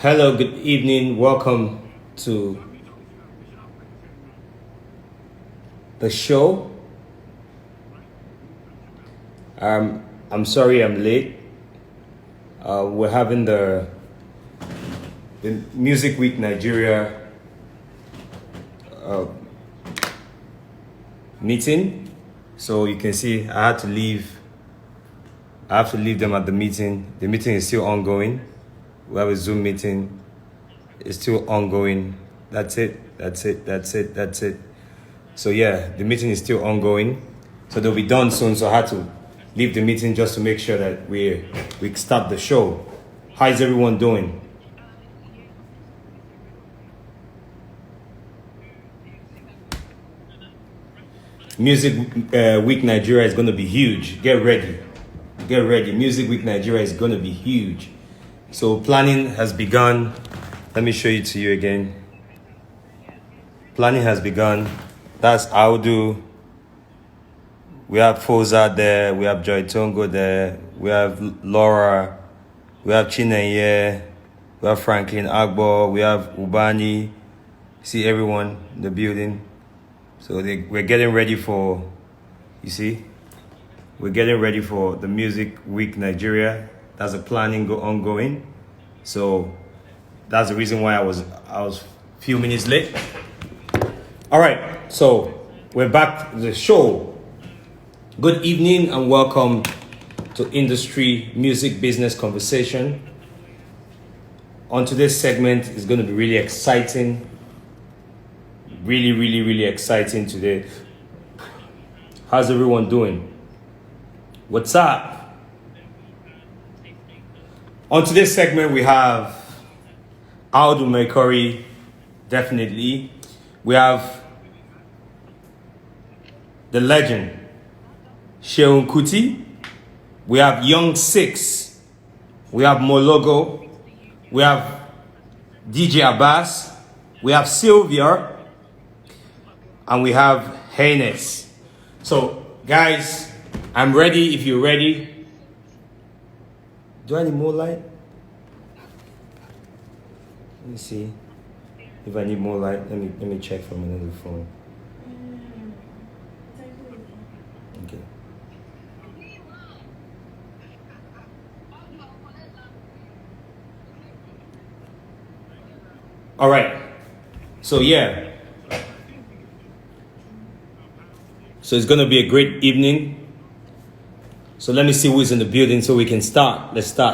Hello, good evening. Welcome to the show. I'm sorry I'm late. We're having the Music Week Nigeria meeting. So you can see I had to leave. I have to leave them at the meeting. The meeting is still ongoing. We have a Zoom meeting. It's still ongoing. That's it. So yeah, the meeting is still ongoing. So they'll be done soon. So I had to leave the meeting just to make sure that we start the show. How is everyone doing? Music Week Nigeria is going to be huge. Get ready. Music Week Nigeria is going to be huge. So planning has begun. Let me show it to you again. Planning has begun. That's Audu. We have Foza there. We have Joy Tongo there. We have Laura. We have Chineye. We have Franklin Agbo. We have Ubani. See everyone in the building. So we're getting ready for, you see, we're getting ready for the Music Week Nigeria. That's the planning ongoing. So that's the reason why I was a few minutes late. All right, so we're back to the show. Good evening and welcome to Industry Music Business Conversation. On today's segment is going to be really exciting. Really exciting today. How's everyone doing? What's up? On today's segment, we have Audu Mekori, definitely. We have the legend, Sheun Kuti. We have Young Six. We have Mologo. We have DJ Abbas. We have Sylvia. And we have Haynes. So, guys, I'm ready if you're ready. Do I need more light? Let me see if I need more light. Let me check from another phone. Okay. All right. So yeah. So it's gonna be a great evening. So let me see who's in the building so we can start. Let's start.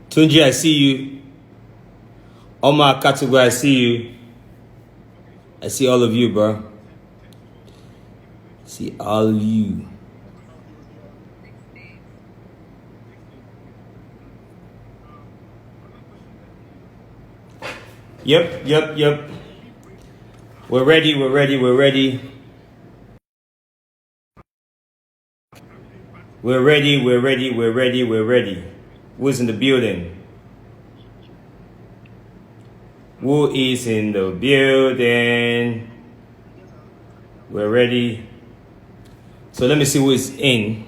Tunji, I see you. Omar Katugu, I see you. I see all of you, bro. See all of you. Yep. We're ready. Who's in the building? Who is in the building? We're ready. So let me see who is in.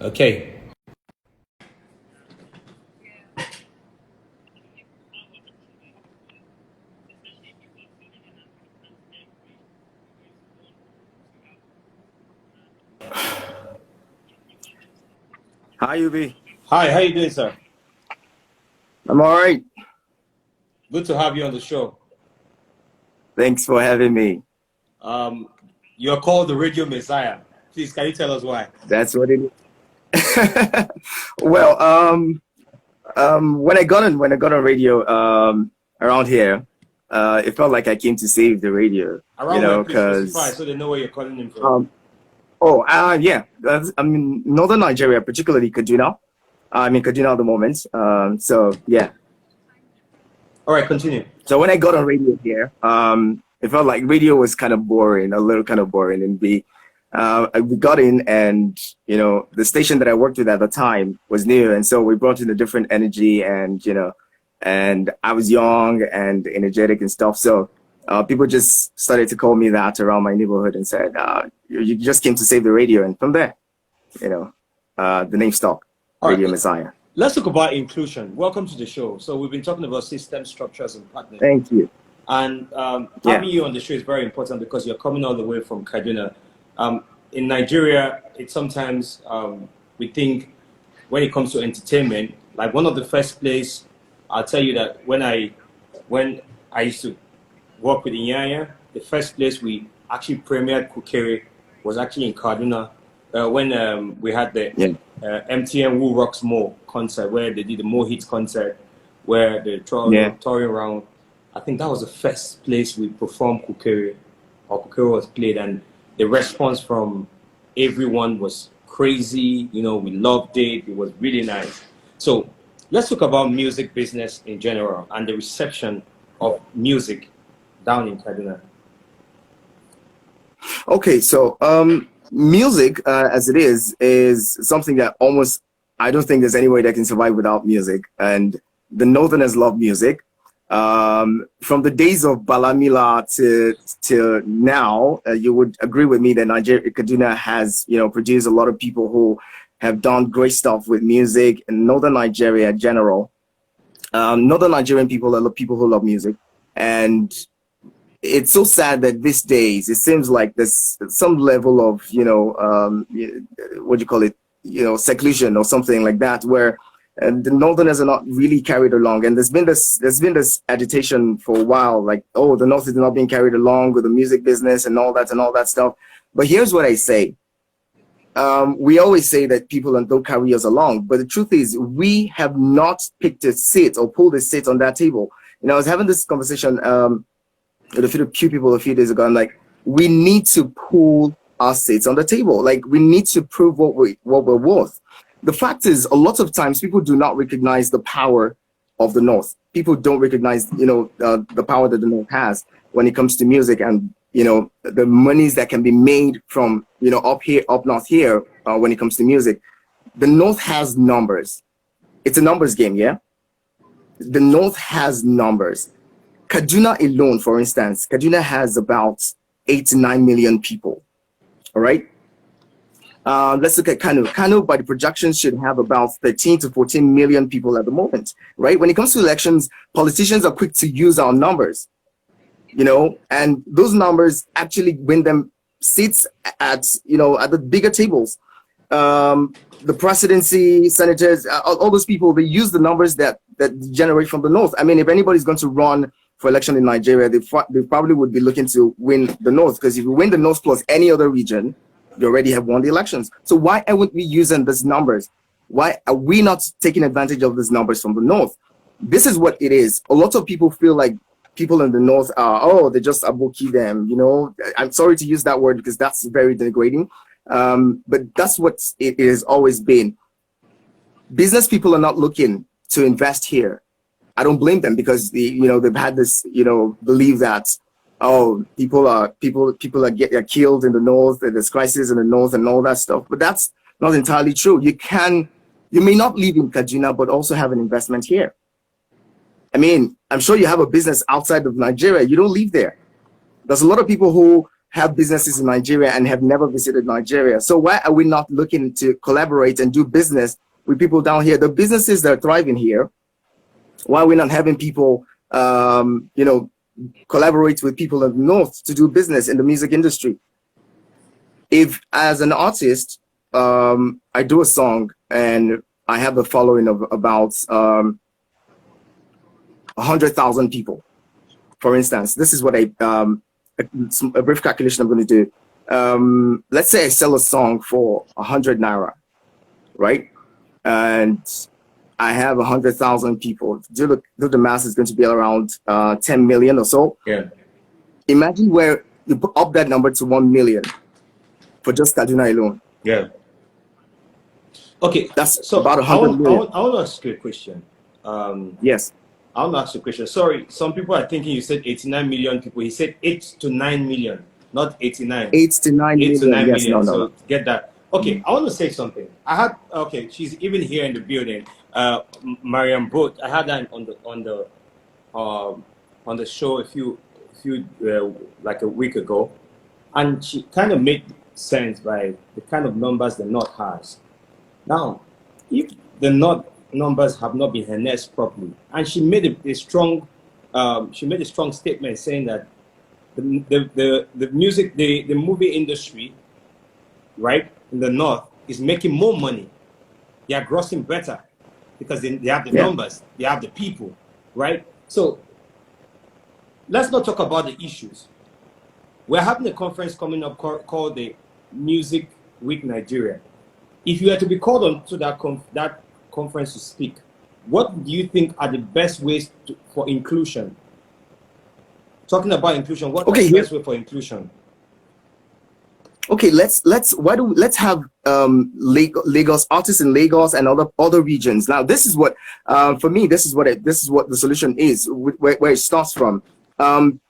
Okay. Hi, UB. Hi, how you doing, sir? I'm all right. Good to have you on the show. Thanks for having me. You're called the Radio Messiah. Please, can you tell us why? That's what it is. Well, when I got on radio around here, it felt like I came to save the radio. Around because so they know where you're calling them from. Yeah. I'm in northern Nigeria, particularly Kaduna. I'm in Kaduna at the moment. So yeah. All right, continue. So when I got on radio here, it felt like radio was kind of boring, and we got in, and the station that I worked with at the time was new, and so we brought in a different energy, and and I was young and energetic and stuff. So people just started to call me that around my neighborhood and said, you just came to save the radio. And from there, the name stuck, Radio Messiah. Let's talk about inclusion. Welcome to the show. So we've been talking about system structures and partners. Thank you. And having you on the show is very important because you're coming all the way from Kaduna. In Nigeria, it's sometimes we think when it comes to entertainment, like one of the first place, I'll tell you that when I used to work with Inyanya, the first place we actually premiered Kukere was actually in Kaduna when we had the MTN Who Rocks More concert, where they did the More Hits concert, where the touring around. I think that was the first place we performed Kukere, or Kukere was played, and the response from everyone was crazy. We loved it. It was really nice. So let's talk about music business in general and the reception of music down in Kaduna. Okay, so music, as it is something that almost, I don't think there's any way that can survive without music. And the Northerners love music. From the days of Balamila to now, you would agree with me that Kaduna has, produced a lot of people who have done great stuff with music in Northern Nigeria in general. Northern Nigerian people are people who love music. And it's so sad that these days, it seems like there's some level of, what do you call it, seclusion or something like that, where the Northerners are not really carried along. And there's been this agitation for a while, like, oh, the North is not being carried along with the music business and all that stuff. But here's what I say. We always say that people don't carry us along, but the truth is we have not picked a seat or pulled a seat on that table. I was having this conversation with a few people a few days ago. I'm like, we need to pull our seats on the table. Like, we need to prove what we're worth. The fact is, a lot of times people do not recognize the power of the North. People don't recognize, the power that the North has when it comes to music and, the monies that can be made from, up north here when it comes to music. The North has numbers. It's a numbers game, yeah? The North has numbers. Kaduna alone, for instance, Kaduna has about 8 to 9 million people, all right? Let's look at Kano. Kano, by the projections, should have about 13 to 14 million people at the moment, right? When it comes to elections, politicians are quick to use our numbers, and those numbers actually win them seats at the bigger tables. The presidency, senators, all those people, they use the numbers that generate from the North. I mean, if anybody's going to run for election in Nigeria, they probably would be looking to win the North, because if you win the North plus any other region, you already have won the elections. So why aren't we using these numbers? Why are we not taking advantage of these numbers from the North? This is what it is. A lot of people feel like people in the North are, they just aboki them, I'm sorry to use that word because that's very degrading. But that's what it has always been. Business people are not looking to invest here. I don't blame them, because they've had this belief that people are killed in the North, and there's crisis in the North and all that stuff. But that's not entirely true. You may not live in Kaduna, but also have an investment here. I mean, I'm sure you have a business outside of Nigeria. You don't live there. There's a lot of people who have businesses in Nigeria and have never visited Nigeria. So why are we not looking to collaborate and do business with people down here? The businesses that are thriving here, why are we not having people, collaborate with people in the North to do business in the music industry? If, as an artist, I do a song and I have a following of about 100,000 people, for instance, this is what a brief calculation I'm going to do. Let's say I sell a song for 100 naira, right? And I have 100,000 people. Do the math, is going to be around 10 million or so. Yeah. Imagine where you put up that number to 1 million for just Kaduna alone. Yeah. Okay. That's so about 100 million. I want to ask you a question. Yes. I want to ask you a question. Sorry, some people are thinking you said 89 million people. He said 8 to 9 million, not 89. 8 to 9 million. 8 to 9 yes, million. No. So get that. Okay, I want to say something. I had okay. She's even here in the building. Mariam Boat. I had that on the show like a week ago, and she kind of made sense by the kind of numbers the North has. Now, if the North numbers have not been harnessed properly, and she made a strong statement saying that the music the movie industry, right, in the North is making more money. They are grossing better because they have the numbers, they have the people, right? So let's not talk about the issues. We're having a conference coming up called the Music Week Nigeria. If you were to be called on to that conference to speak, what do you think are the best ways for inclusion? Talking about inclusion, what is the best way for inclusion? Okay, let's have Lagos artists in Lagos and other regions. Now, this is what for me, this is what the solution is, where it starts from.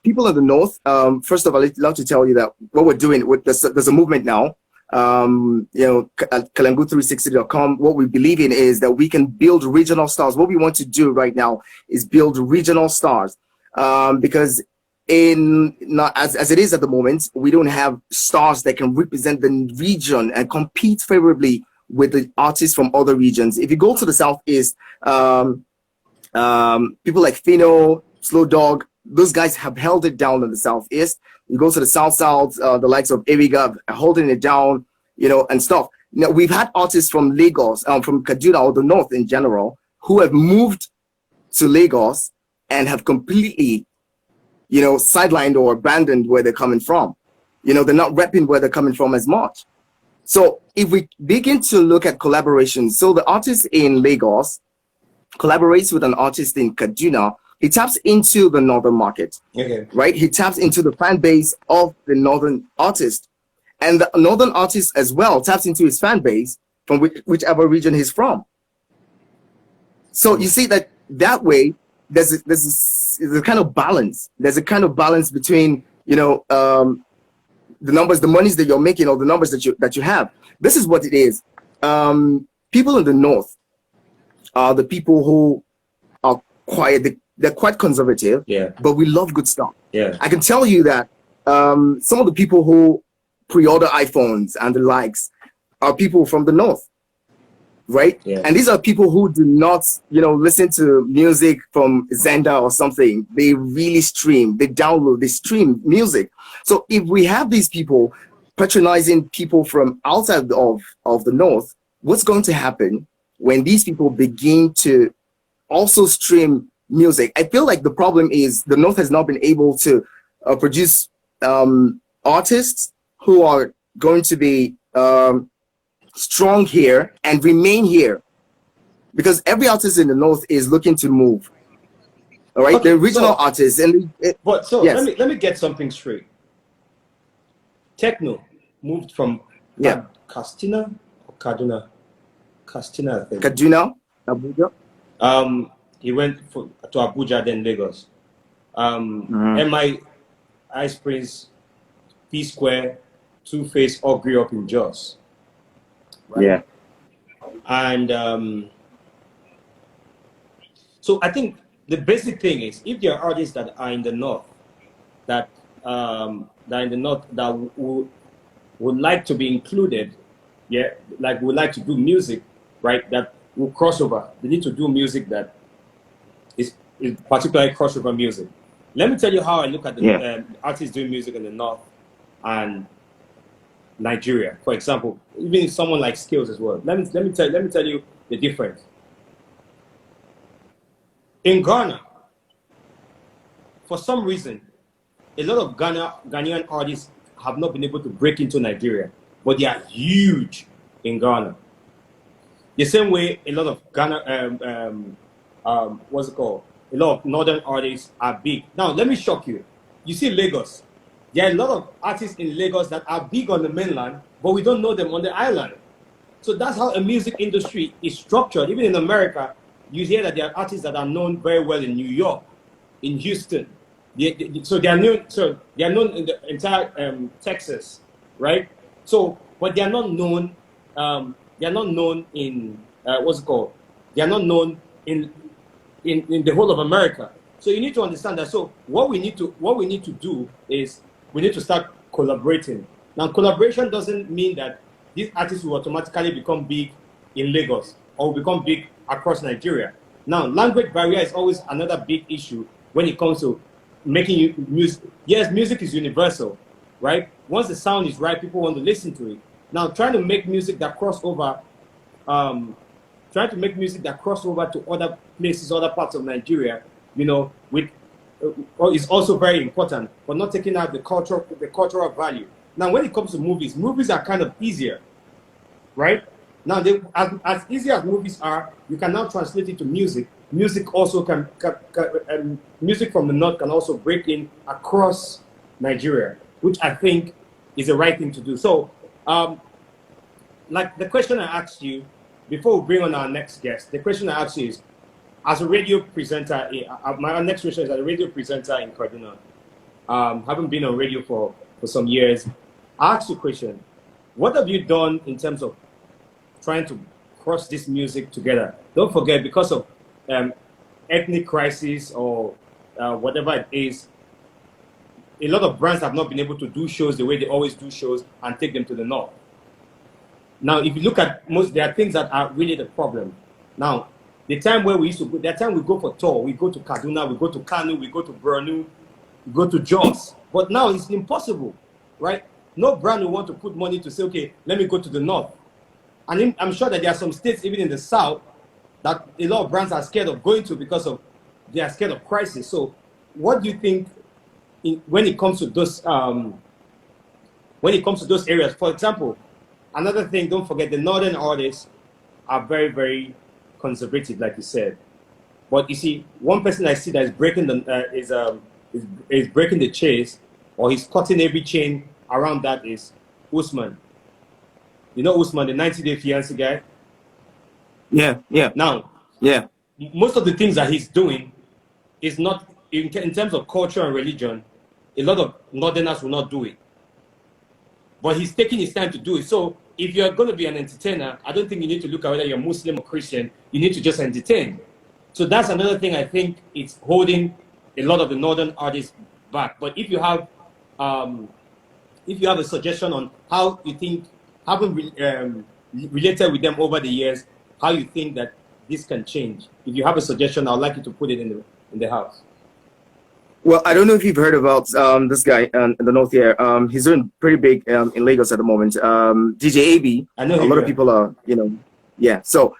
People in the North. First of all, I'd love to tell you that what we're doing with there's a movement now. You know, at Kalangu360.com, what we believe in is that we can build regional stars. What we want to do right now is build regional stars, because as it is at the moment, we don't have stars that can represent the region and compete favorably with the artists from other regions. If you go to the Southeast, people like Fino, Slow Dog, those guys have held it down in the Southeast. You go to the South, the likes of Eriga are holding it down, you know, and stuff. Now, we've had artists from Lagos, from Kaduna or the North in general, who have moved to Lagos and have completely, you know, sidelined or abandoned where they're coming from. You know, they're not repping where they're coming from as much. So if we begin to look at collaborations, so the artist in Lagos collaborates with an artist in Kaduna, he taps into the northern market, right? He taps into the fan base of the northern artist, and the northern artist as well taps into his fan base from whichever region he's from. So you see that way, there's a kind of balance. There's a kind of balance between, you know, the numbers, the monies that you're making, or the numbers that you have. This is what it is. People in the North are the people who are quiet. They're quite conservative, but we love good stuff. I can tell you that some of the people who pre-order iPhones and the likes are people from the North, right? And these are people who do not, you know, listen to music from Zenda or something. They really stream, they download, they stream music. So if we have these people patronizing people from outside of the North, what's going to happen when these people begin to also stream music? I feel like the problem is the North has not been able to produce artists who are going to be strong here and remain here, because every artist in the North is looking to move. All right, the original artists and let me get something straight. Techno moved from Castina or Kaduna, Castina, I think. Kaduna, Abuja. He went to Abuja, then Lagos. MI, Ice Prince, P Square, Two Face all grew up in Jos. Right? And so I think the basic thing is, if there are artists that are in the North that would like to be included, like would like to do music, right, that will cross over. They need to do music that is particularly crossover music. Let me tell you how I look at the artists doing music in the North and Nigeria, for example. Even someone like Skills as well. Let me tell you the difference. In Ghana, for some reason, a lot of Ghanaian artists have not been able to break into Nigeria, but they are huge in Ghana. The same way a lot of Ghana, what's it called? A lot of northern artists are big. Now, let me shock you. You see Lagos. There are a lot of artists in Lagos that are big on the mainland, but we don't know them on the island. So that's how a music industry is structured. Even in America, you hear that there are artists that are known very well in New York, in Houston. So they are known in the entire Texas, right? So, but they are not known they are not known in what's it called? They are not known in the whole of America. So you need to understand that. So what we need to do is we need to start collaborating. Now, collaboration doesn't mean that these artists will automatically become big in Lagos or become big across Nigeria. Now, language barrier is always another big issue when it comes to making music. Yes, music is universal, right? Once the sound is right, people want to listen to it. Now, trying to make music that cross over to other places, other parts of Nigeria, with is also very important, but not taking out the cultural value. Now, when it comes to movies are kind of easier, right? Now, as easy as movies are, you can now translate it to music. Music also music from the north can also break in across Nigeria, which I think is the right thing to do. So, like the question I asked you before we bring on our next guest, the question I asked you is, as a radio presenter, my next question is, as a radio presenter in Kaduna, having been on radio for some years, I asked you a question. What have you done in terms of trying to cross this music together? Don't forget, because of ethnic crisis or whatever it is, a lot of brands have not been able to do shows the way they always do shows and take them to the north. Now, if you look at there are things that are really the problem. Now, the time where we used to go, that time we go for tour, we go to Kaduna, we go to Kano, we go to Borno, we go to Jos. But now it's impossible, right? No brand will want to put money to say, okay, let me go to the north. And I'm sure that there are some states, even in the south, that a lot of brands are scared of going to because they are scared of crisis. So, what do you think when it comes to those areas? For example, another thing, don't forget, the northern artists are very, very conservative, like you said. But you see, one person I see that is breaking is breaking the chase, or he's cutting every chain around that, is Usman. You know Usman, the 90-day fiance guy? Yeah. Now, yeah. Most of the things that he's doing is not, in terms of culture and religion, a lot of northerners will not do it. But he's taking his time to do it. So if you're going to be an entertainer, I don't think you need to look at whether you're Muslim or Christian. You need to just entertain. So that's another thing I think it's holding a lot of the northern artists back. But if you have a suggestion on how you think, having related with them over the years, how you think that this can change, if you have a suggestion, I'd like you to put it in the house. Well, I don't know if you've heard about this guy in the north here. He's doing pretty big in Lagos at the moment. DJ AB. I know a lot of people are, yeah. So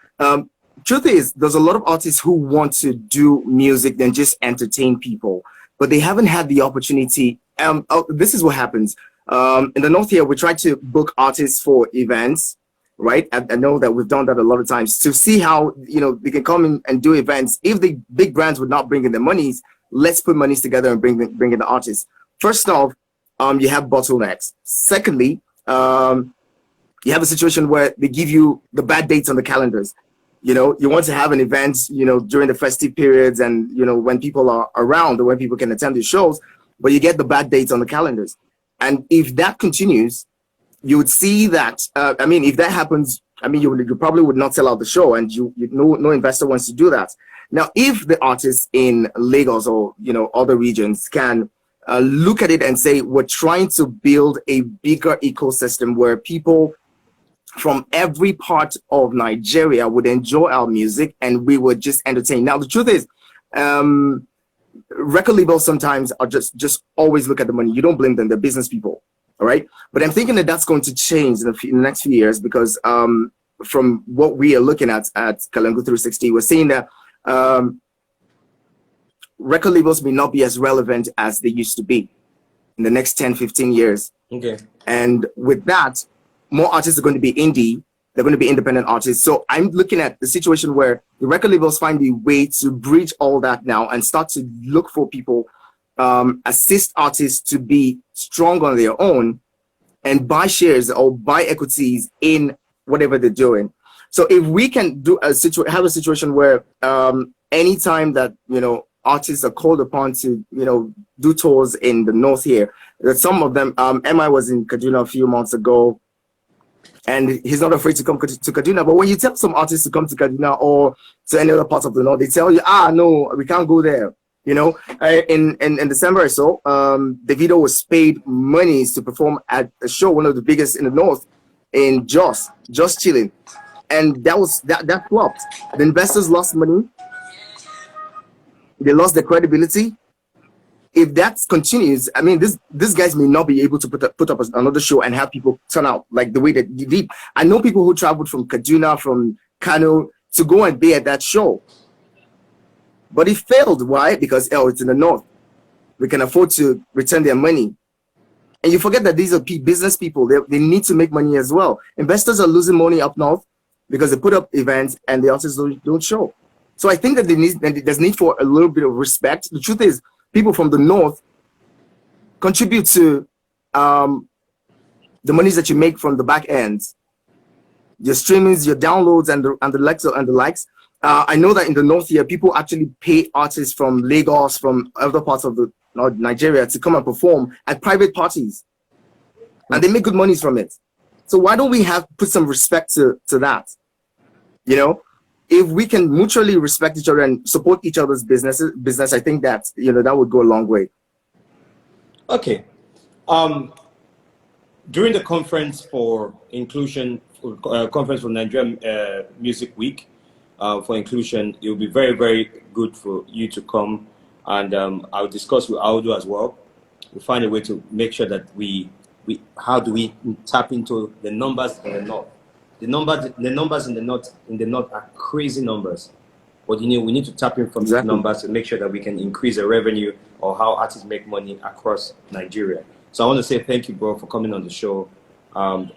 truth is, there's a lot of artists who want to do music than just entertain people, but they haven't had the opportunity. This is what happens. In the north here, we try to book artists for events, right? I know that we've done that a lot of times to see how, they can come in and do events. If the big brands would not bring in the monies, let's put monies together and bring in the artists. First off, you have bottlenecks. Secondly, you have a situation where they give you the bad dates on the calendars. You want to have an event, during the festive periods and, when people are around or when people can attend the shows, but you get the bad dates on the calendars. And if that continues, you would see that, if that happens, you probably would not sell out the show, and no investor wants to do that. Now, if the artists in Lagos or, other regions can look at it and say, we're trying to build a bigger ecosystem where people from every part of Nigeria would enjoy our music and we would just entertain. Now, the truth is, record labels sometimes are just always look at the money. You don't blame them; they're business people, all right? But I'm thinking that that's going to change in the next few years because from what we are looking at Kalangu 360, we're seeing that record labels may not be as relevant as they used to be in the next 10, 15 years. Okay. And with that, more artists are going to be indie. They're going to be independent artists. So I'm looking at the situation where the record labels find a way to bridge all that now and start to look for people, assist artists to be strong on their own and buy shares or buy equities in whatever they're doing. So if we can have a situation where anytime that, artists are called upon to, do tours in the north here, that some of them, MI was in Kaduna a few months ago. and he's not afraid to come to Kaduna. But when you tell some artists to come to Kaduna or to any other part of the north, they tell you, no, we can't go there. You know, in December or so, Davido was paid monies to perform at a show, one of the biggest in the north, in just chilling, and that flopped. The investors lost money. They lost their credibility. If that continues, I mean, these guys may not be able to put up another show and have people turn out like the way that they did. I know people who traveled from Kaduna, from Kano to go and be at that show, but it failed. Why? Because it's in the north. We can afford to return their money. And you forget that these are business people. They need to make money as well. Investors are losing money up north because they put up events and the artists don't show. So I think that there's need for a little bit of respect. The truth is, people from the north contribute to the monies that you make from the back end, your streamings, your downloads, and the likes. I know that in the north here, people actually pay artists from Lagos, from other parts of the Nigeria, to come and perform at private parties, and they make good monies from it. So why don't we put some respect to that? You know, if we can mutually respect each other and support each other's business, I think that that would go a long way. Okay. During the conference for inclusion, conference for Nigerian Music Week for inclusion, it will be very, very good for you to come, and I'll discuss with Aldo as well. We'll find a way to make sure that how do we tap into the numbers in the north. The numbers in the north are crazy numbers, but we need to tap in from these numbers to make sure that we can increase the revenue or how artists make money across Nigeria. So I want to say thank you, bro, for coming on the show.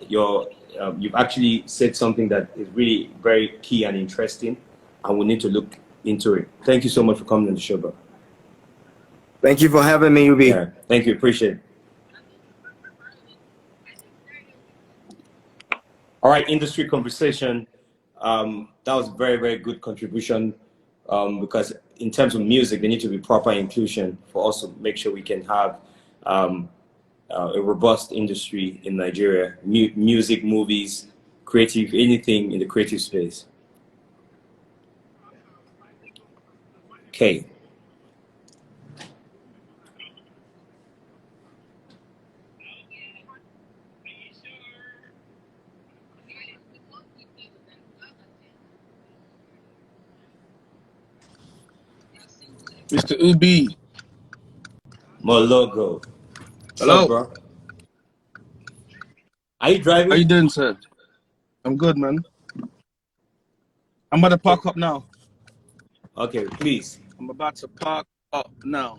You've actually said something that is really very key and interesting, and we need to look into it. Thank you so much for coming on the show, bro. Thank you for having me, Ubi. Yeah, thank you. Appreciate it. All right, industry conversation. That was a very, very good contribution because in terms of music, there needs to be proper inclusion for us to make sure we can have a robust industry in Nigeria. Music, movies, creative, anything in the creative space. Okay. Mr. Ubi. Mologo. What's Hello. up, bro? Are you driving? How you doing, sir? I'm good, man. I'm about to park up now. Okay, please. I'm about to park up now.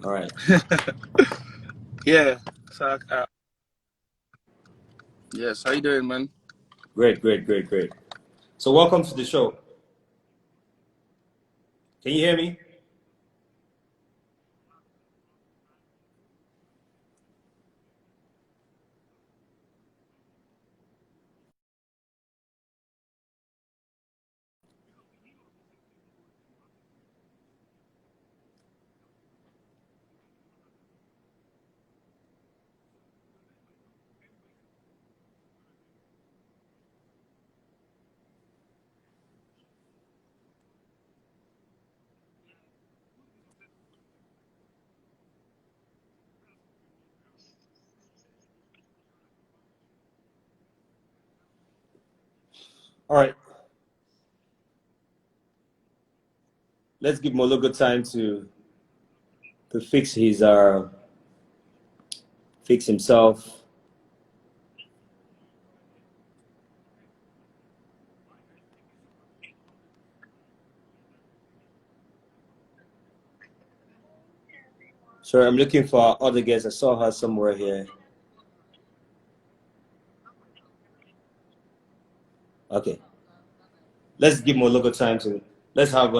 All right. Yeah. So, yes. How you doing, man? Great, great, great, great. So welcome to the show. Can you hear me? All right. Let's give Mologo time to fix fix himself. Sorry, I'm looking for our other guests. I saw her somewhere here. Okay. Let's give Mologo time to. Let's have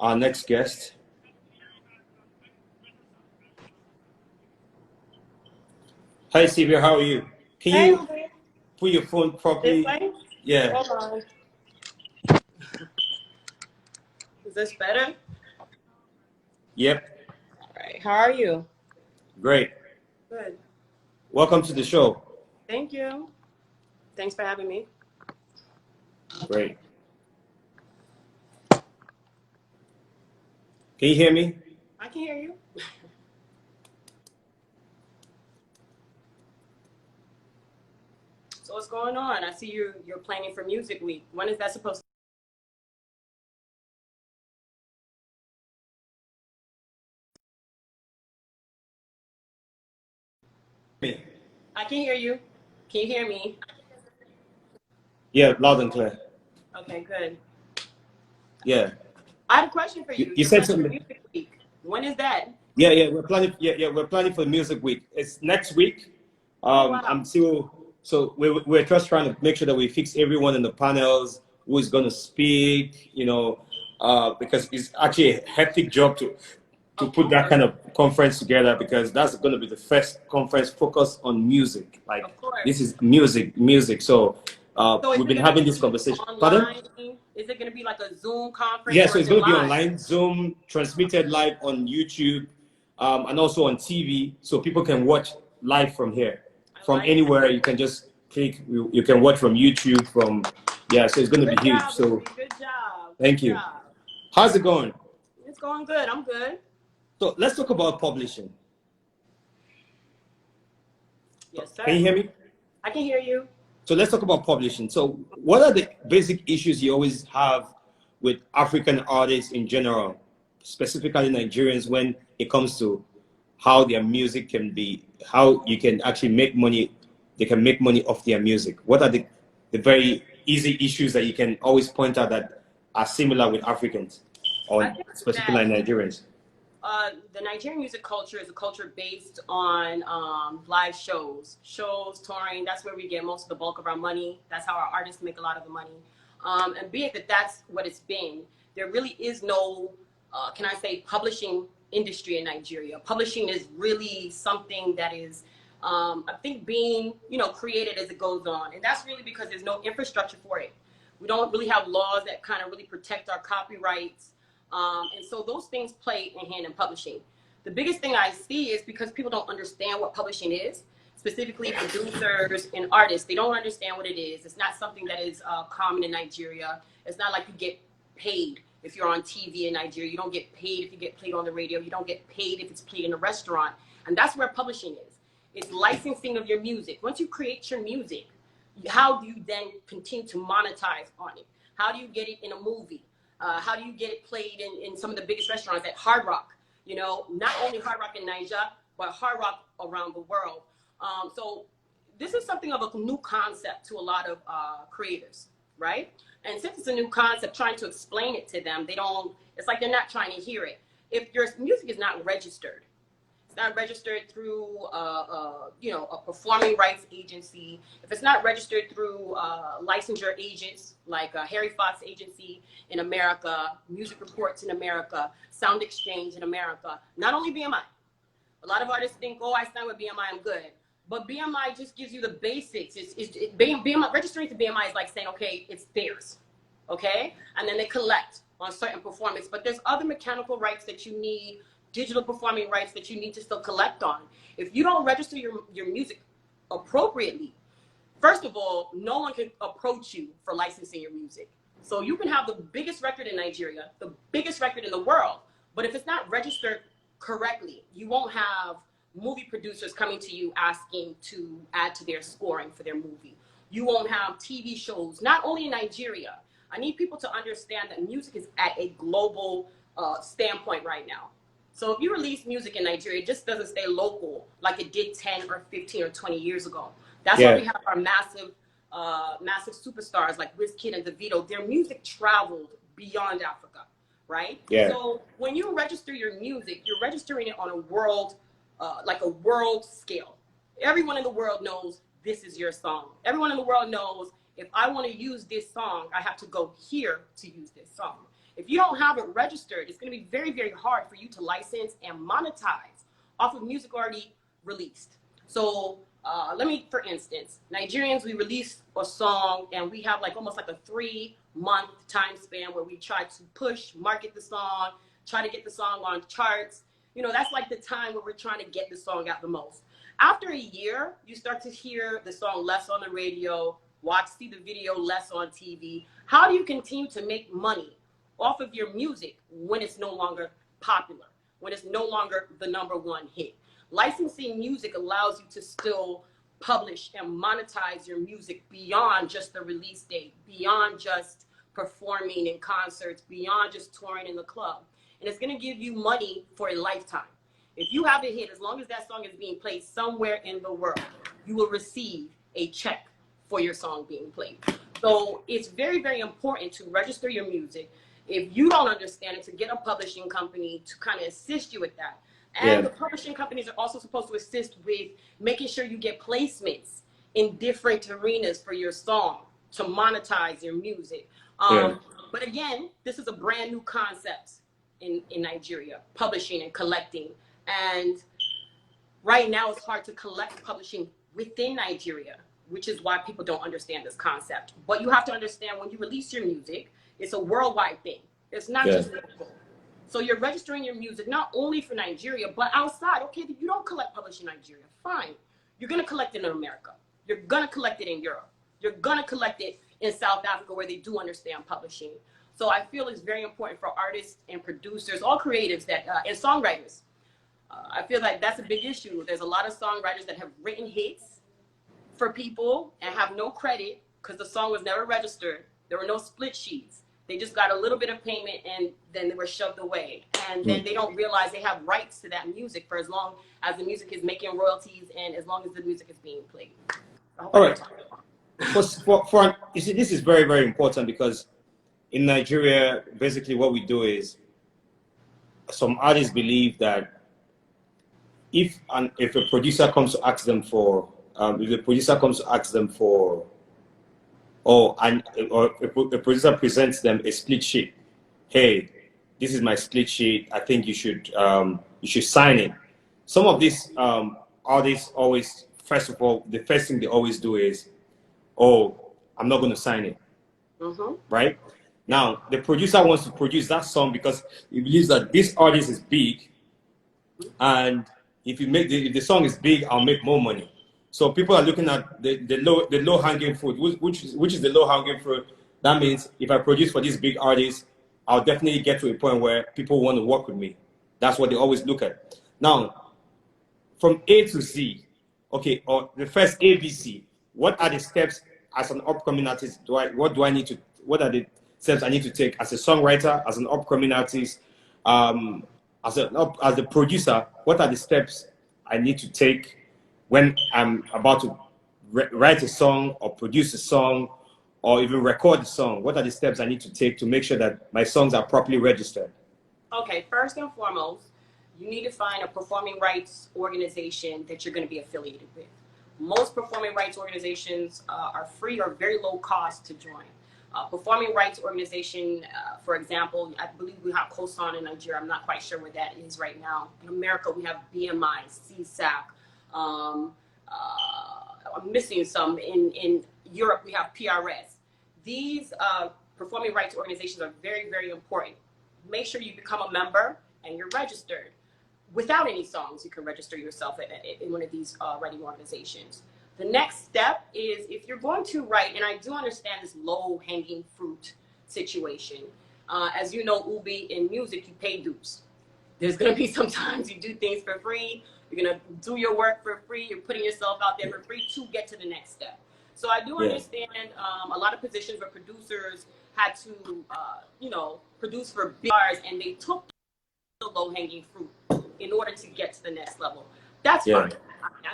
our next guest. Hi, Sylvia. How are you? Can you put your phone properly? Yeah. Hold on. Is this better? Yep. All right. How are you? Great. Good. Welcome to the show. Thank you. Thanks for having me. Great. Can you hear me? I can hear you. So what's going on? I see you're planning for Music Week. When is that supposed Me. to? I can hear you. Can you hear me? Yeah, loud and clear. Okay, good. Yeah. I had a question for you. You You're said planning for something. Music Week. When is that? Yeah, we're planning. Yeah, we're planning for Music Week. It's next week. Oh, wow. I'm still. So we're just trying to make sure that we fix everyone in the panels who is going to speak. Because it's actually a hectic job to Of put that course. kind of conference together, because that's going to be the first conference focused on music. Like, Of course. this is music. So So is we've it been going to having this be conversation. Pardon? online? Is it going to be like a Zoom conference Yeah, or so is it's it going to be live? online, Zoom, transmitted live on YouTube, and also on TV, so people can watch live from here, I from like it. anywhere. You can just click. You can watch from YouTube. So it's going to Good be huge. job, So Ruby. Good job. thank Good you. job. How's it going? It's going good. I'm good. So let's talk about publishing. Yes, Can you sir. hear me? I can hear you. So let's talk about publishing. So what are the basic issues you always have with African artists in general, specifically Nigerians, when it comes to how their music can be, how you can actually make money, they can make money off their music? What are the very easy issues that you can always point out that are similar with Africans, I or think specifically that Nigerians? the Nigerian music culture is a culture based on live shows, touring. That's where we get most of the bulk of our money. That's how our artists make a lot of the money. And be it that that's what it's been, there really is no, can I say, publishing industry in Nigeria. Publishing is really something that is, I think, being created as it goes on, and that's really because there's no infrastructure for it. We don't really have laws that kind of really protect our copyrights. And so those things play in hand in publishing. The biggest thing I see is because people don't understand what publishing is, specifically producers and artists. They don't understand what it is. It's not something that is common in Nigeria. It's not like you get paid if you're on TV in Nigeria. You don't get paid if you get played on the radio. You don't get paid if it's played in a restaurant. And that's where publishing is. It's licensing of your music. Once you create your music, how do you then continue to monetize on it? How do you get it in a movie? How do you get it played in some of the biggest restaurants at Hard Rock? Not only Hard Rock in Nigeria, but Hard Rock around the world. So this is something of a new concept to a lot of creators, right? And since it's a new concept, trying to explain it to them, it's like they're not trying to hear it. If your music is not registered, it's not registered through a performing rights agency, if it's not registered through licensure agents like Harry Fox Agency in America, Music Reports in America, Sound Exchange in America, not only BMI. A lot of artists think, oh, I signed with BMI, I'm good. But BMI just gives you the basics. BMI, registering to BMI is like saying, okay, it's theirs, okay? And then they collect on certain performance. But there's other mechanical rights that you need, digital performing rights that you need to still collect on. If you don't register your music appropriately, first of all, no one can approach you for licensing your music. So you can have the biggest record in Nigeria, the biggest record in the world, but if it's not registered correctly, you won't have movie producers coming to you asking to add to their scoring for their movie. You won't have TV shows, not only in Nigeria. I need people to understand that music is at a global standpoint right now. So if you release music in Nigeria, it just doesn't stay local like it did 10 or 15 or 20 years ago. That's why we have our massive superstars like Wizkid and Davido. Their music traveled beyond Africa, right? Yeah. So when you register your music, you're registering it on a world, like a world scale. Everyone in the world knows this is your song. Everyone in the world knows if I want to use this song, I have to go here to use this song. If you don't have it registered, it's going to be very, very hard for you to license and monetize off of music already released. So for instance, Nigerians, we release a song and we have almost like a 3-month time span where we try to push, market the song, try to get the song on charts. That's like the time where we're trying to get the song out the most. After a year, you start to hear the song less on the radio, see the video less on TV. How do you continue to make money off of your music when it's no longer popular, when it's no longer the #1 hit? Licensing music allows you to still publish and monetize your music beyond just the release date, beyond just performing in concerts, beyond just touring in the club. And it's going to give you money for a lifetime. If you have a hit, as long as that song is being played somewhere in the world, you will receive a check for your song being played. So it's very, very important to register your music. If you don't understand it, to get a publishing company to kind of assist you with that. And the publishing companies are also supposed to assist with making sure you get placements in different arenas for your song to monetize your music. But again, this is a brand new concept in Nigeria, publishing and collecting. And right now it's hard to collect publishing within Nigeria, which is why people don't understand this concept. But you have to understand, when you release your music, it's a worldwide thing. It's not just local. So you're registering your music not only for Nigeria, but outside. Okay, you don't collect publishing in Nigeria, fine. You're gonna collect it in America. You're gonna collect it in Europe. You're gonna collect it in South Africa, where they do understand publishing. So I feel it's very important for artists and producers, all creatives that and songwriters. I feel like that's a big issue. There's a lot of songwriters that have written hits for people and have no credit because the song was never registered. There were no split sheets. They just got a little bit of payment and then they were shoved away. And then they don't realize they have rights to that music for as long as the music is making royalties and as long as the music is being played. All right. For you see, this is very, very important, because in Nigeria, basically what we do is, some artists believe that if a producer comes to ask them for, or a producer presents them a split sheet, hey, this is my split sheet, I think you should sign it. Some of these artists always, first of all, the first thing they always do is, oh, I'm not going to sign it. Right? Now, the producer wants to produce that song because he believes that this artist is big, and if the song is big, I'll make more money. So people are looking at the low hanging fruit, which is the low hanging fruit. That means if I produce for this big artist, I'll definitely get to a point where people want to work with me. That's what they always look at. Now, from A to Z, okay, or the first ABC, what are the steps as an upcoming artist? What are the steps I need to take as a songwriter, as an upcoming artist, as a producer? What are the steps I need to take when I'm about to write a song or produce a song or even record a song? What are the steps I need to take to make sure that my songs are properly registered? Okay, first and foremost, you need to find a performing rights organization that you're going to be affiliated with. Most performing rights organizations are free or very low cost to join. Performing rights organization, for example, I believe we have COSON in Nigeria. I'm not quite sure where that is right now. In America, we have BMI, CSAC. I'm missing some. In Europe, we have PRS. These performing rights organizations are very, very important. Make sure you become a member and you're registered. Without any songs, you can register yourself in one of these writing organizations. The next step is, if you're going to write, and I do understand this low-hanging fruit situation. As you know, Ubi, in music, you pay dues. There's going to be sometimes you do things for free. You're going to do your work for free. You're putting yourself out there for free to get to the next step. So I do understand a lot of positions where producers had to, produce for big stars, and they took the low-hanging fruit in order to get to the next level. That's fine.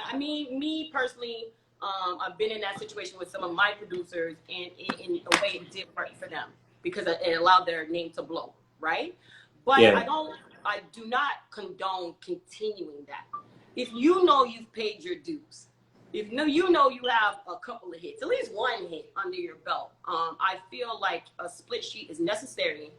I mean, me personally, I've been in that situation with some of my producers, and in a way it did work for them because it allowed their name to blow, right? But I do not condone continuing that. If you know you've paid your dues, if you know you have a couple of hits, at least one hit under your belt, I feel like a split sheet is necessary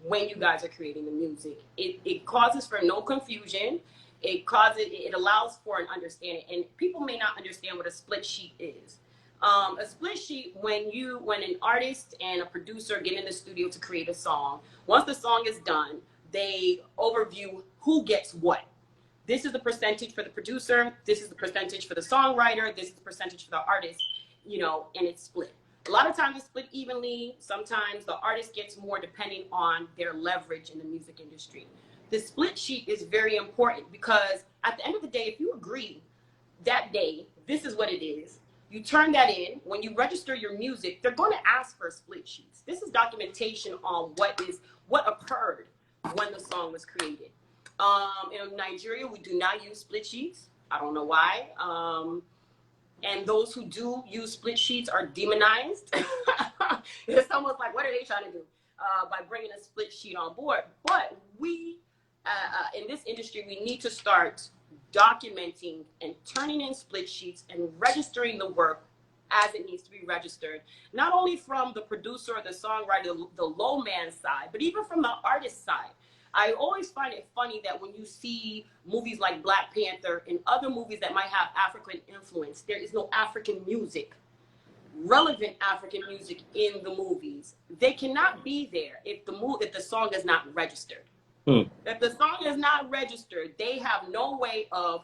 when you guys are creating the music. It causes for no confusion. It allows for an understanding, and people may not understand what a split sheet is. A split sheet, when an artist and a producer get in the studio to create a song, once the song is done, they overview who gets what. This is the percentage for the producer. This is the percentage for the songwriter. This is the percentage for the artist, you know, and it's split. A lot of times it's split evenly. Sometimes the artist gets more depending on their leverage in the music industry. The split sheet is very important because at the end of the day, if you agree that day, this is what it is, you turn that in. When you register your music, they're going to ask for split sheets. This is documentation on what occurred when the song was created. In Nigeria, we do not use split sheets. I don't know why. And those who do use split sheets are demonized. It's almost like, what are they trying to do by bringing a split sheet on board? But we, in this industry, we need to start documenting and turning in split sheets and registering the work as it needs to be registered, not only from the producer or the songwriter, the low man side, but even from the artist side. I always find it funny that when you see movies like Black Panther and other movies that might have African influence, there is no African music, relevant African music in the movies. They cannot be there if the song is not registered. If the song is not registered, they have no way of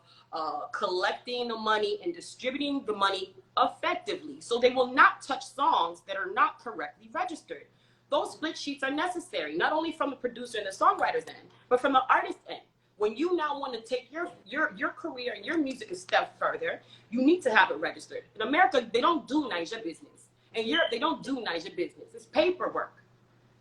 collecting the money and distributing the money effectively. So they will not touch songs that are not correctly registered. Those split sheets are necessary, not only from the producer and the songwriter's end, but from the artist's end. When you now want to take your career and your music a step further, you need to have it registered. In America, they don't do Niger business. In Europe, they don't do Niger business. It's paperwork.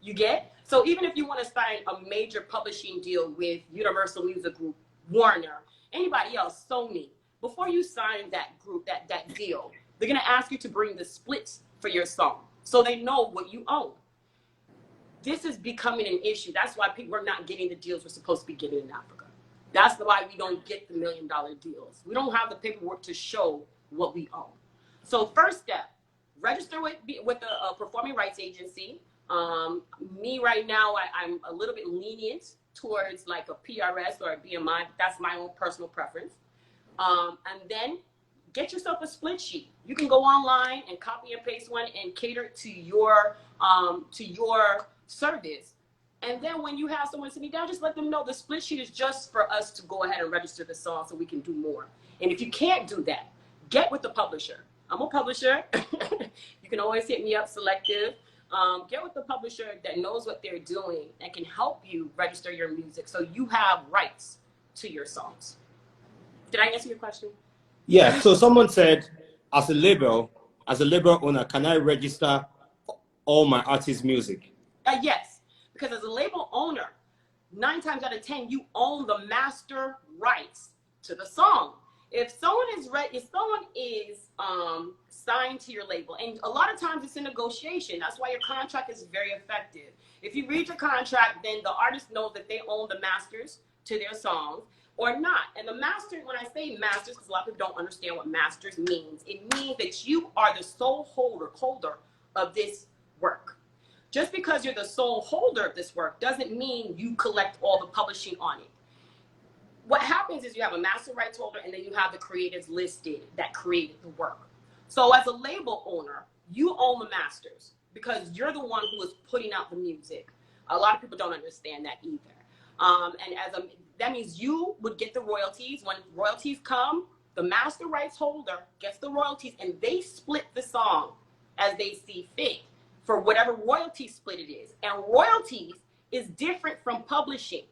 You get? So even if you want to sign a major publishing deal with Universal Music Group, Warner, anybody else, Sony, before you sign that deal, they're going to ask you to bring the splits for your song so they know what you own. This is becoming an issue. That's why people are not getting the deals we're supposed to be getting in Africa. That's why we don't get the $1 million deals. We don't have the paperwork to show what we own. So first step, register with a performing rights agency. Me right now, I'm a little bit lenient towards like a PRS or a BMI. That's my own personal preference. And then get yourself a split sheet. You can go online and copy and paste one and cater it to your service. And then when you have someone sitting down, just let them know the split sheet is just for us to go ahead and register the song so we can do more. And if you can't do that, get with the publisher. I'm a publisher. You can always hit me up, Selective. Get with the publisher that knows what they're doing and can help you register your music so you have rights to your songs. Did I answer your question? Yeah, so someone said, as a label owner, can I register all my artist music? Yes, because as a label owner, 9 times out of 10, you own the master rights to the song. If someone is signed to your label, and a lot of times it's a negotiation. That's why your contract is very effective. If you read your contract, then the artist knows that they own the masters to their songs or not. And the master, when I say masters, because a lot of people don't understand what masters means, it means that you are the sole holder of this work. Just because you're the sole holder of this work doesn't mean you collect all the publishing on it. What happens is you have a master rights holder and then you have the creatives listed that created the work. So as a label owner, you own the masters because you're the one who is putting out the music. A lot of people don't understand that either. And that means you would get the royalties. When royalties come, the master rights holder gets the royalties and they split the song as they see fit for whatever royalty split it is. And royalties is different from publishing.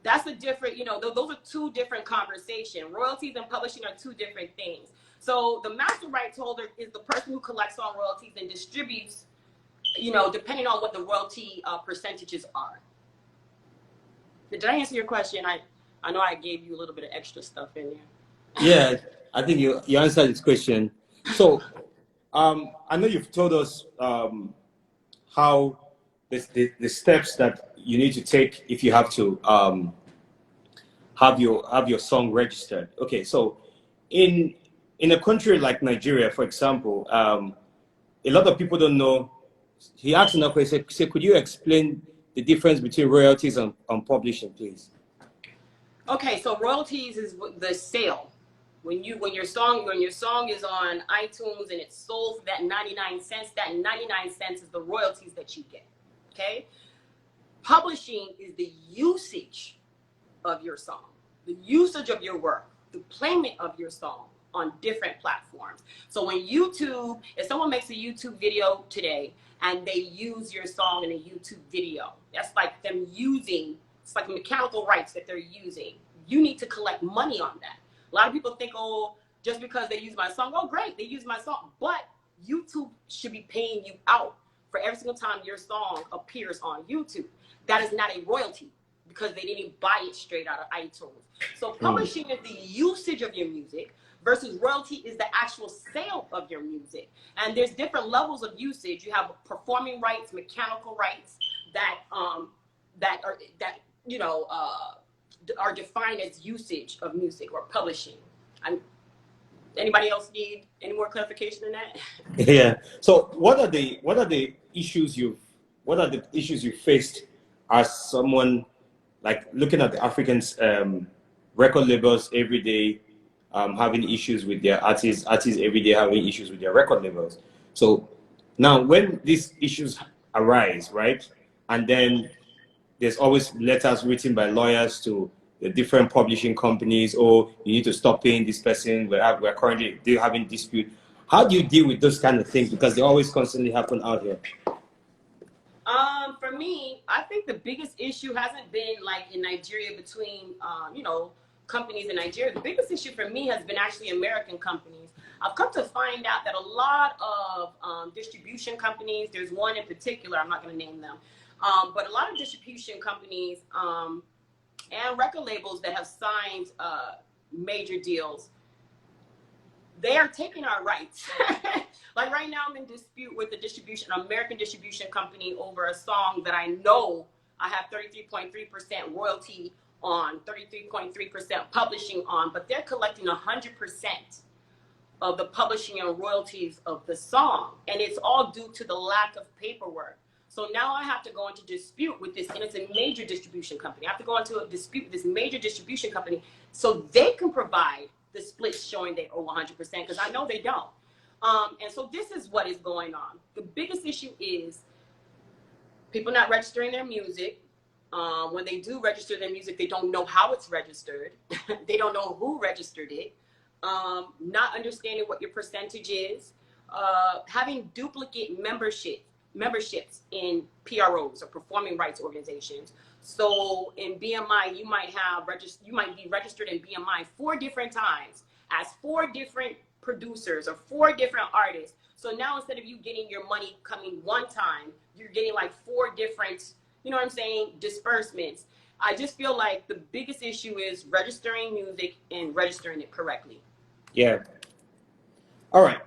That's a different, those are two different conversations. Royalties and publishing are two different things. So the master rights holder is the person who collects on royalties and distributes, depending on what the royalty percentages are. Did I answer your question? I know I gave you a little bit of extra stuff in there. Yeah, I think you answered this question. So I know you've told us how the steps that you need to take if you have to have your song registered. Okay, so in a country like Nigeria, for example, a lot of people don't know. He asked another question. Say, could you explain the difference between royalties and publishing, please? Okay, so royalties is the sale. When your song is on iTunes and it's sold for that 99 cents, that 99 cents is the royalties that you get. Okay? Publishing is the usage of your song. the usage of your work, the playment of your song on different platforms. So when YouTube, if someone makes a YouTube video today and they use your song in a YouTube video, that's like them using, it's like mechanical rights that they're using. You need to collect money on that. A lot of people think, oh, just because they use my song, oh great, they use my song. But YouTube should be paying you out for every single time your song appears on YouTube. That is not a royalty, because they didn't buy it straight out of iTunes. So publishing is the usage of your music versus royalty is the actual sale of your music. And there's different levels of usage. You have performing rights, mechanical rights that are defined as usage of music or publishing. Anybody else need any more clarification than that? Yeah. So what are the issues you faced as someone like looking at the Africans record labels every day, having issues with their artists every day having issues with their record labels. So now when these issues arise, right, and then there's always letters written by lawyers to the different publishing companies, or you need to stop paying this person, we're currently having dispute. How do you deal with those kind of things? Because they always constantly happen out here. For me, I think the biggest issue hasn't been like in Nigeria between, companies in Nigeria. The biggest issue for me has been actually American companies. I've come to find out that a lot of distribution companies, there's one in particular, I'm not going to name them, but a lot of distribution companies and record labels that have signed major deals, they are taking our rights. Like right now, I'm in dispute with an American distribution company over a song that I know I have 33.3% royalty on, 33.3% publishing on, but they're collecting 100% of the publishing and royalties of the song. And it's all due to the lack of paperwork. So now I have to go into dispute with this, and it's a major distribution company. I have to go into a dispute with this major distribution company so they can provide the splits showing they owe 100%, because I know they don't. And so this is what is going on. The biggest issue is people not registering their music. When they do register their music, they don't know how it's registered. They don't know who registered it. Not understanding what your percentage is. Having duplicate memberships in PROs or performing rights organizations. So in BMI, you might be registered in BMI 4 different times as 4 different producers or 4 different artists. So now instead of you getting your money coming one time, you're getting like 4 different, you know what I'm saying, disbursements. I just feel like the biggest issue is registering music and registering it correctly. Yeah. All right.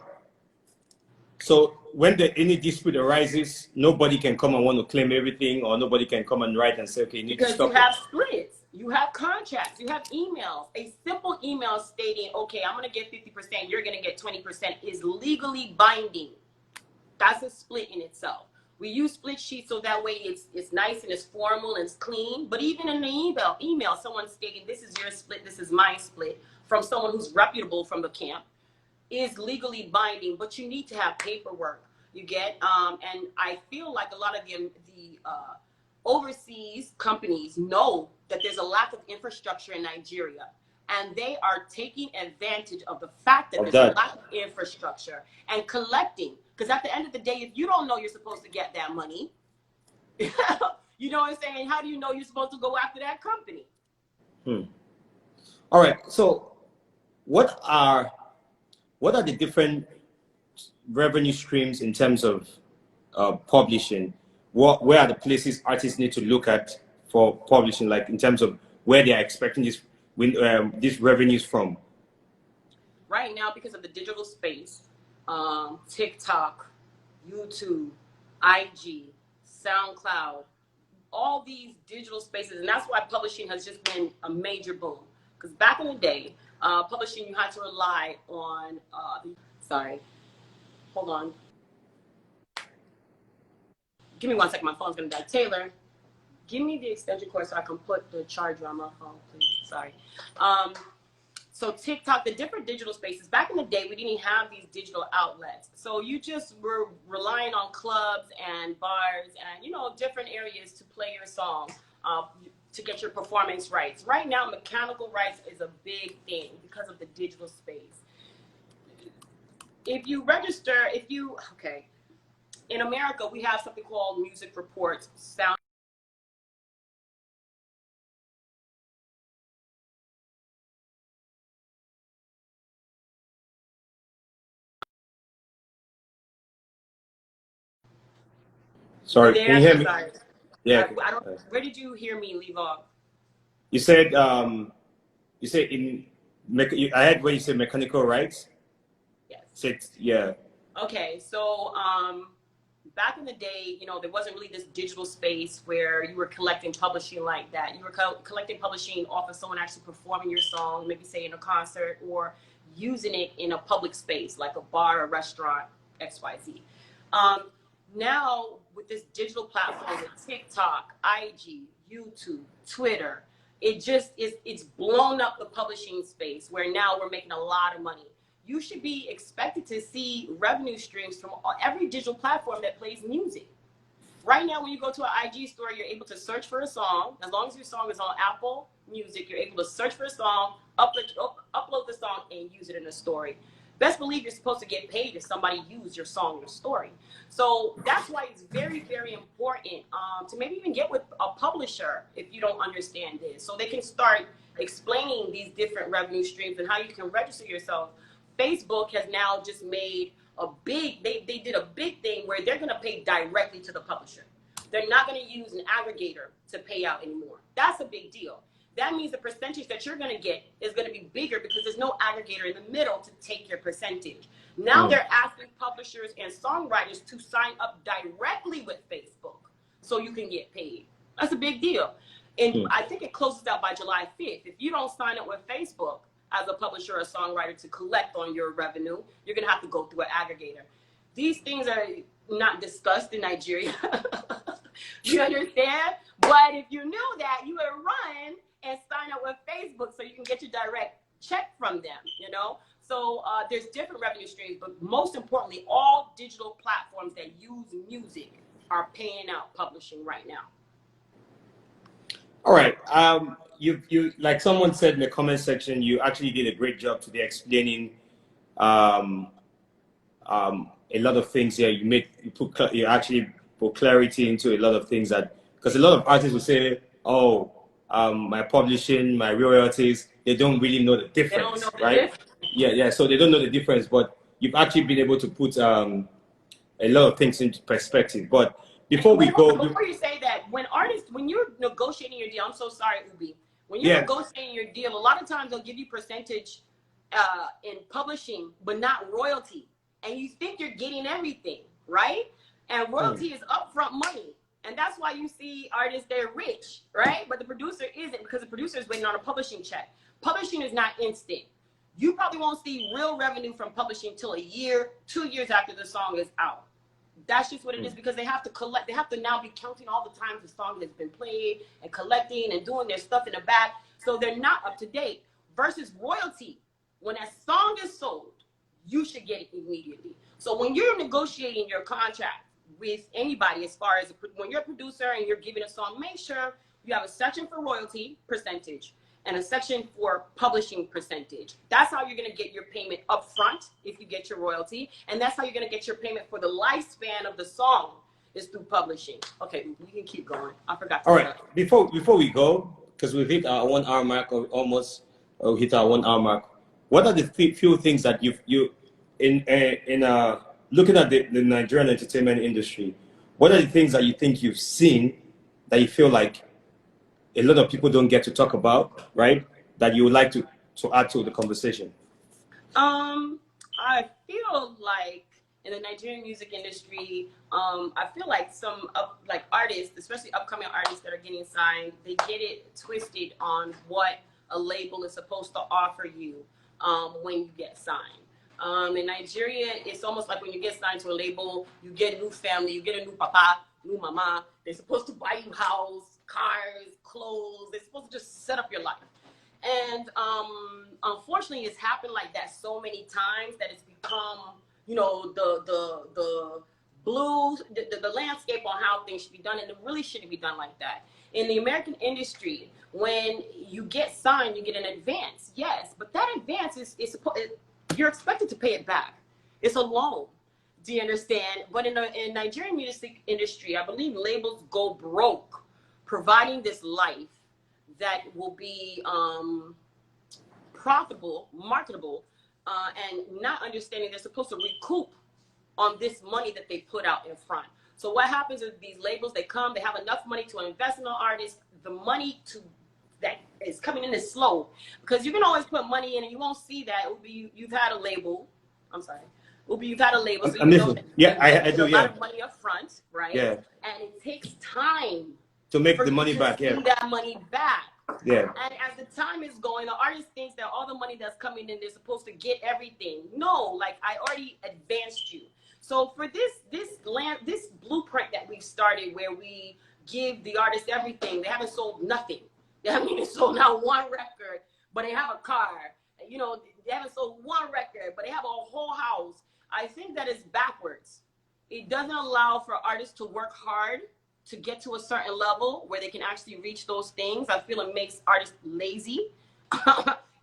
So when any dispute arises, nobody can come and want to claim everything, or nobody can come and write and say, okay, you need to stop. Because you have splits, you have contracts, you have emails. A simple email stating, okay, I'm going to get 50%, you're going to get 20% is legally binding. That's a split in itself. We use split sheets so that way it's nice and it's formal and it's clean. But even in the email, someone stating this is your split, this is my split, from someone who's reputable from the camp, is legally binding. But you need to have paperwork. You get, and I feel like a lot of the overseas companies know that there's a lack of infrastructure in Nigeria, and they are taking advantage of the fact that there's a lack of infrastructure and collecting. Because at the end of the day, if you don't know you're supposed to get that money, you know what I'm saying? How do you know you're supposed to go after that company? All right. So what are the different revenue streams in terms of publishing? Where are the places artists need to look at for publishing, like in terms of where they are expecting these revenues from? Right now, because of the digital space, TikTok, YouTube, IG, SoundCloud, all these digital spaces, and that's why publishing has just been a major boom. Because back in the day, publishing, you had to rely on, sorry, hold on. Give me 1 second, my phone's gonna die. Taylor, give me the extension cord so I can put the charger on my phone, please. Sorry. So TikTok, the different digital spaces, back in the day, we didn't have these digital outlets. So you just were relying on clubs and bars and, you know, different areas to play your song. to get your performance rights. Right now, mechanical rights is a big thing because of the digital space. If you register, okay, in America, we have something called music reports, sound. You Sorry, there? can you I'm hear so me? sorry. Yeah. I don't. Where did you hear me leave off? You said I heard when you said mechanical rights. Yes. Said yeah. Okay, so back in the day, there wasn't really this digital space where you were collecting publishing like that. You were collecting publishing off of someone actually performing your song, maybe say in a concert, or using it in a public space like a bar, a restaurant, XYZ. Now with this digital platform with TikTok, IG, YouTube, Twitter, it's blown up the publishing space where now we're making a lot of money. You should be expected to see revenue streams from every digital platform that plays music. Right now, when you go to an IG store, you're able to search for a song. As long as your song is on Apple Music, you're able to search for a song, upload the song, and use it in a story. Best believe you're supposed to get paid if somebody used your song or story. So that's why it's very, very important to maybe even get with a publisher if you don't understand this, so they can start explaining these different revenue streams and how you can register yourself. Facebook has now just made they did a big thing where they're going to pay directly to the publisher. They're not going to use an aggregator to pay out anymore. That's a big deal. That means the percentage that you're going to get is going to be bigger because there's no aggregator in the middle to take your percentage. Now they're asking publishers and songwriters to sign up directly with Facebook so you can get paid. That's a big deal. And I think it closes out by July 5th. If you don't sign up with Facebook as a publisher or songwriter to collect on your revenue, you're going to have to go through an aggregator. These things are not discussed in Nigeria. You understand? But if you knew that, you would run and sign up with Facebook so you can get your direct check from them, So there's different revenue streams, but most importantly, all digital platforms that use music are paying out publishing right now. All right. You like someone said in the comment section, you actually did a great job today explaining a lot of things here. You actually put clarity into a lot of things because a lot of artists will say, "Oh, my publishing, my royalties," they don't really know the difference, They don't know the right? difference. Yeah. So they don't know the difference, but you've actually been able to put a lot of things into perspective. But before you say that, when you're negotiating your deal, I'm so sorry, Ubi. When you're negotiating your deal, a lot of times they'll give you percentage in publishing, but not royalty. And you think you're getting everything, right? And royalty is upfront money. And that's why you see artists, they're rich, right? But the producer isn't, because the producer is waiting on a publishing check. Publishing is not instant. You probably won't see real revenue from publishing till a year, 2 years after the song is out. That's just what it is, because they have to collect. They have to now be counting all the times the song has been played and collecting and doing their stuff in the back. So they're not up to date. Versus royalty, when a song is sold, you should get it immediately. So when you're negotiating your contract with anybody, as far as when you're a producer and you're giving a song, make sure you have a section for royalty percentage and a section for publishing percentage. That's how you're going to get your payment up front if you get your royalty. And that's how you're going to get your payment for the lifespan of the song, is through publishing. Okay, we can keep going. I forgot to All right, before we go, because we've hit our 1 hour mark, or almost hit our 1 hour mark, what are the few things that you in looking at the Nigerian entertainment industry, what are the things that you think you've seen that you feel like a lot of people don't get to talk about, right? That you would like to add to the conversation? I feel like in the Nigerian music industry, I feel like some artists, especially upcoming artists that are getting signed, they get it twisted on what a label is supposed to offer you when you get signed. In Nigeria, it's almost like when you get signed to a label, you get a new family, you get a new papa, new mama. They're supposed to buy you house, cars, clothes. They're supposed to just set up your life. And unfortunately, it's happened like that so many times that it's become, the landscape on how things should be done, and it really shouldn't be done like that. In the American industry, when you get signed, you get an advance, yes, but that advance you're expected to pay it back. It's a loan. Do you understand? But in Nigerian music industry, I believe labels go broke providing this life that will be profitable, marketable, and not understanding they're supposed to recoup on this money that they put out in front. So what happens is these labels, they come, they have enough money to invest in the artist. The money that is coming in is slow, because you can always put money in and you won't see that. It will be you've had a label. I'm sorry. You've had a label, so you know that I do. A lot of money up front, right? Yeah. And it takes time To make the money back. Yeah. That money back. Yeah. And as the time is going, the artist thinks that all the money that's coming in, they're supposed to get everything. No, like I already advanced you. So for this blueprint that we've started, where we give the artist everything, they haven't sold nothing. They haven't even sold not one record, but they have a car. You know, they haven't sold one record, but they have a whole house. I think that is backwards. It doesn't allow for artists to work hard to get to a certain level where they can actually reach those things. I feel it makes artists lazy.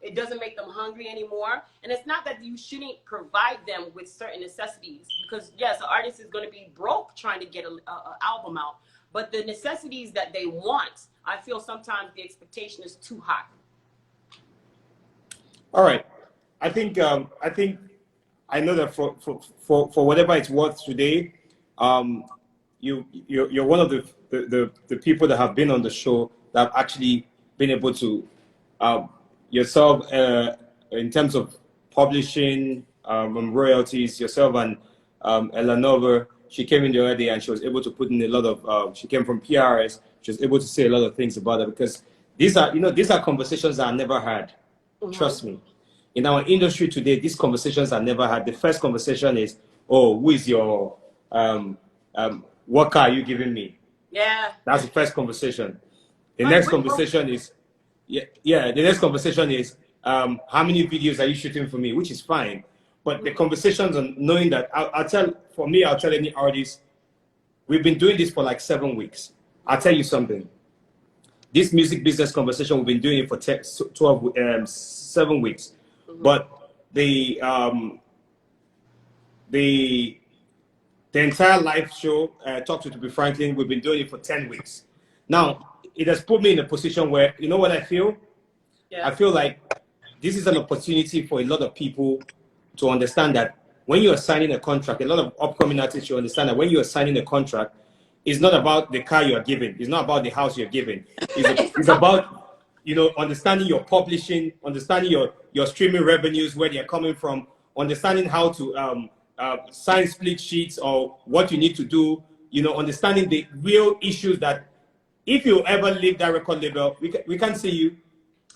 It doesn't make them hungry anymore. And it's not that you shouldn't provide them with certain necessities, because yes, an artist is going to be broke trying to get an album out. But the necessities that they want, I feel sometimes the expectation is too high. All right. I think I know that for whatever it's worth today, you're one of the people that have been on the show that have actually been able to yourself in terms of publishing royalties, yourself and Elanova. She came in the other day and she was able to put in a lot of. She came from PRS. She was able to say a lot of things about it, because these are conversations that I never had. Mm-hmm. Trust me. In our industry today, these conversations are never had. The first conversation is, oh, who is your, what car are you giving me? Yeah. That's the first conversation. The next conversation is, the next conversation is, how many videos are you shooting for me? Which is fine. But the conversations on knowing that, I'll tell any artist, we've been doing this for like 7 weeks. I'll tell you something. This music business conversation, we've been doing it for 7 weeks. But the entire live show, Talk to Be Franklin, we've been doing it for 10 weeks. Now, it has put me in a position where, you know what I feel? Yeah. I feel like this is an opportunity for a lot of people to understand that when you are signing a contract, a lot of upcoming artists should understand that when you are signing a contract, it's not about the car you are giving. It's not about the house you're giving. It's about, understanding your publishing, understanding your streaming revenues, where they're coming from, understanding how to sign split sheets or what you need to do, understanding the real issues that if you ever leave that record label, we can't see you.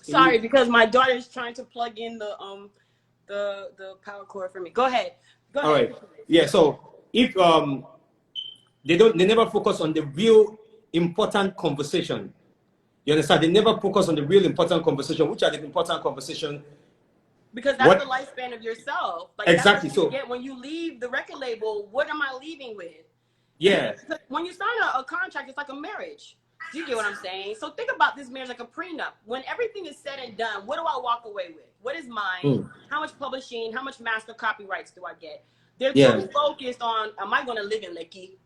Sorry, because my daughter is trying to plug in the power cord for me. Go ahead. All right. Yeah. So if they never focus on the real important conversation. You understand? They never focus on the real important conversation. Which are the important conversation? Because that's the lifespan of yourself. Like, exactly. So when you leave the record label, what am I leaving with? Yeah. When you sign a contract, it's like a marriage. Do you get what I'm saying? So think about this marriage like a prenup. When everything is said and done, what do I walk away with? What is mine? How much publishing? How much master copyrights do I get? They're too focused on, am I going to live in Lekki?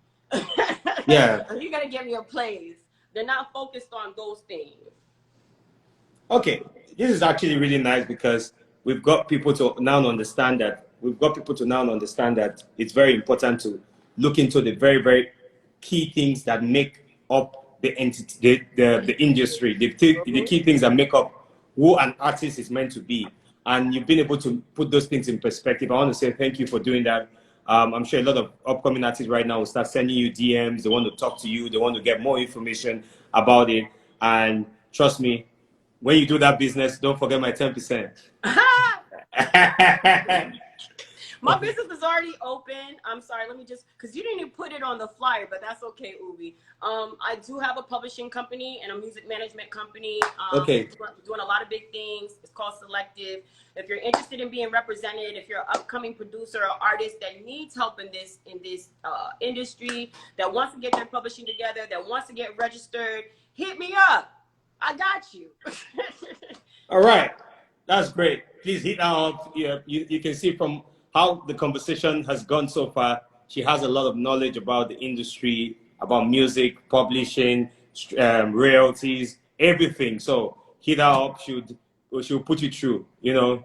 Yeah. Are you going to give me a place? They're not focused on those things. Okay. This is actually really nice, because we've got people to now understand that it's very important to look into the very, very key things that make up the entity, the industry, the key things that make up who an artist is meant to be. And you've been able to put those things in perspective. I want to say thank you for doing that. I'm sure a lot of upcoming artists right now will start sending you DMs. They want to talk to you. They want to get more information about it. And trust me, when you do that business, don't forget my 10%. My business is already open. I'm sorry, let me just, because you didn't even put it on the flyer, but that's okay, Ubi. I do have a publishing company and a music management company. Okay. Doing a lot of big things. It's called Selective. If you're interested in being represented, if you're an upcoming producer or artist that needs help in this industry, that wants to get their publishing together, that wants to get registered, hit me up. I got you. All right, that's great. Please hit her up. Yeah, you can see from how the conversation has gone so far. She has a lot of knowledge about the industry, about music, publishing, royalties, everything. So hit her up. She'll put you through. You know,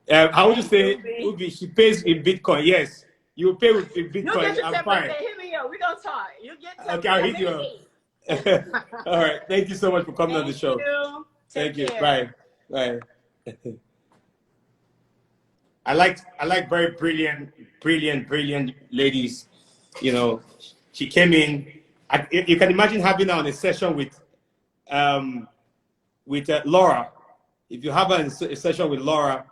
how would you say, Ubi? She pays in Bitcoin. Yes, you pay with in You'll get Bitcoin. your I'm 10%. fine. Hit me up. We're going to talk. You get 10%. Okay, I'll hit you up. All right. Thank you so much for coming on the show. Thank you. Thank you. Care. Bye. Bye. I like very brilliant ladies. You know, she came in. You can imagine having her on a session with Laura. If you have a session with Laura,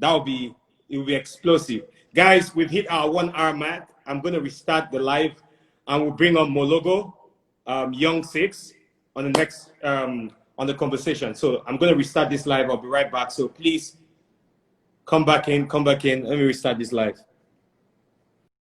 it will be explosive. Guys, we've hit our 1 hour mark. I'm going to restart the live, and we'll bring on Mologo, Young Six, on the next on the conversation. So I'm going to restart this live. I'll be right back. So please come back in. Let me restart this live.